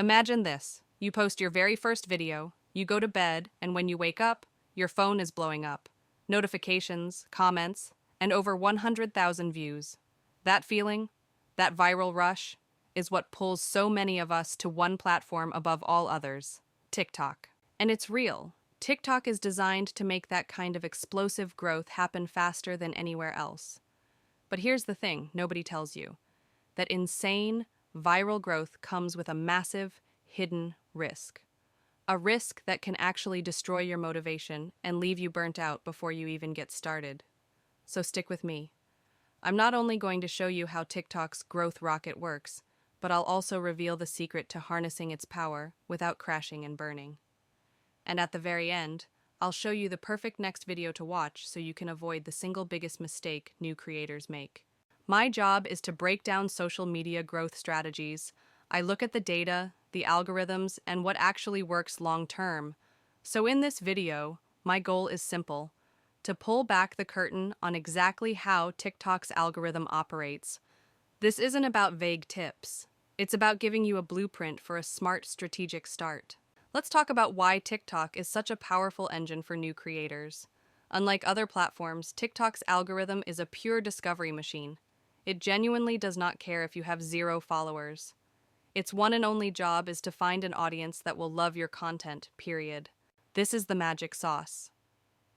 Imagine this. You post your very first video, you go to bed, and when you wake up, your phone is blowing up. Notifications, comments, and over 100,000 views. That feeling, that viral rush, is what pulls so many of us to one platform above all others, TikTok. And it's real. TikTok is designed to make that kind of explosive growth happen faster than anywhere else. But here's the thing nobody tells you, that insane, viral growth comes with a massive, hidden risk. A risk that can actually destroy your motivation and leave you burnt out before you even get started. So stick with me. I'm not only going to show you how TikTok's growth rocket works, but I'll also reveal the secret to harnessing its power without crashing and burning. And at the very end, I'll show you the perfect next video to watch so you can avoid the single biggest mistake new creators make. My job is to break down social media growth strategies. I look at the data, the algorithms, and what actually works long term. So in this video, my goal is simple: to pull back the curtain on exactly how TikTok's algorithm operates. This isn't about vague tips. It's about giving you a blueprint for a smart, strategic start. Let's talk about why TikTok is such a powerful engine for new creators. Unlike other platforms, TikTok's algorithm is a pure discovery machine. It genuinely does not care if you have 0 followers. Its one and only job is to find an audience that will love your content, period. This is the magic sauce.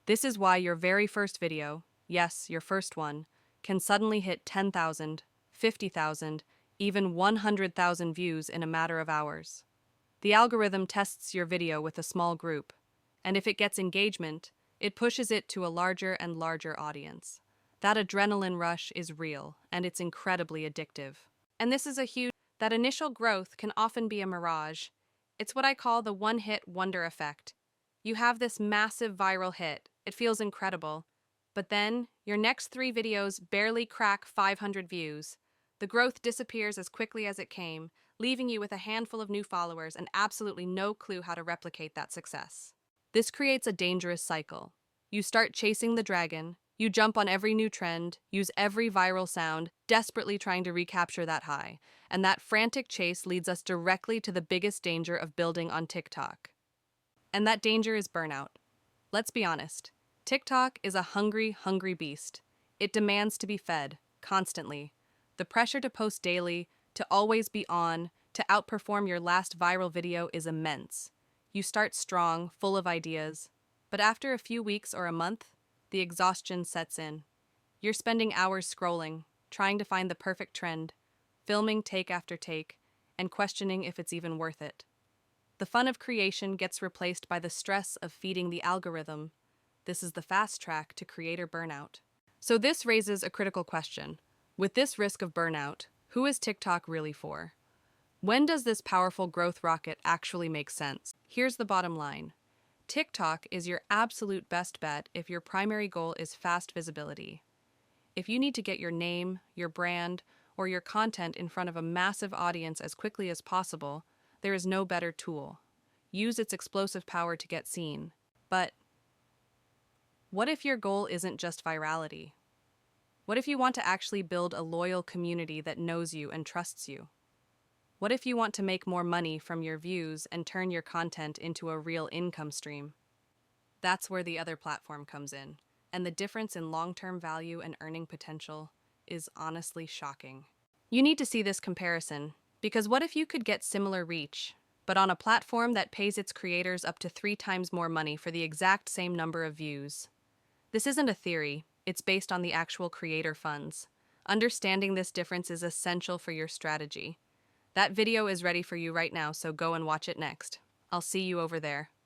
This is why your very first video, yes, your first one, can suddenly hit 10,000, 50,000, even 100,000 views in a matter of hours. The algorithm tests your video with a small group, and if it gets engagement, it pushes it to a larger and larger audience. That adrenaline rush is real, and it's incredibly addictive. And this is that initial growth can often be a mirage. It's what I call the one-hit wonder effect. You have this massive viral hit, it feels incredible, but then your next 3 videos barely crack 500 views. The growth disappears as quickly as it came, leaving you with a handful of new followers and absolutely no clue how to replicate that success. This creates a dangerous cycle. You start chasing the dragon, you jump on every new trend, use every viral sound, desperately trying to recapture that high, and that frantic chase leads us directly to the biggest danger of building on TikTok. And that danger is burnout. Let's be honest, TikTok is a hungry, hungry beast. It demands to be fed, constantly. The pressure to post daily, to always be on, to outperform your last viral video is immense. You start strong, full of ideas, but after a few weeks or a month, the exhaustion sets in. You're spending hours scrolling, trying to find the perfect trend, filming take after take, and questioning if it's even worth it. The fun of creation gets replaced by the stress of feeding the algorithm. This is the fast track to creator burnout. So this raises a critical question. With this risk of burnout, who is TikTok really for? When does this powerful growth rocket actually make sense? Here's the bottom line. TikTok is your absolute best bet if your primary goal is fast visibility. If you need to get your name, your brand, or your content in front of a massive audience as quickly as possible, there is no better tool. Use its explosive power to get seen. But what if your goal isn't just virality? What if you want to actually build a loyal community that knows you and trusts you? What if you want to make more money from your views and turn your content into a real income stream? That's where the other platform comes in, and the difference in long-term value and earning potential is honestly shocking. You need to see this comparison, because what if you could get similar reach, but on a platform that pays its creators up to 3 times more money for the exact same number of views? This isn't a theory. It's based on the actual creator funds. Understanding this difference is essential for your strategy. That video is ready for you right now, so go and watch it next. I'll see you over there.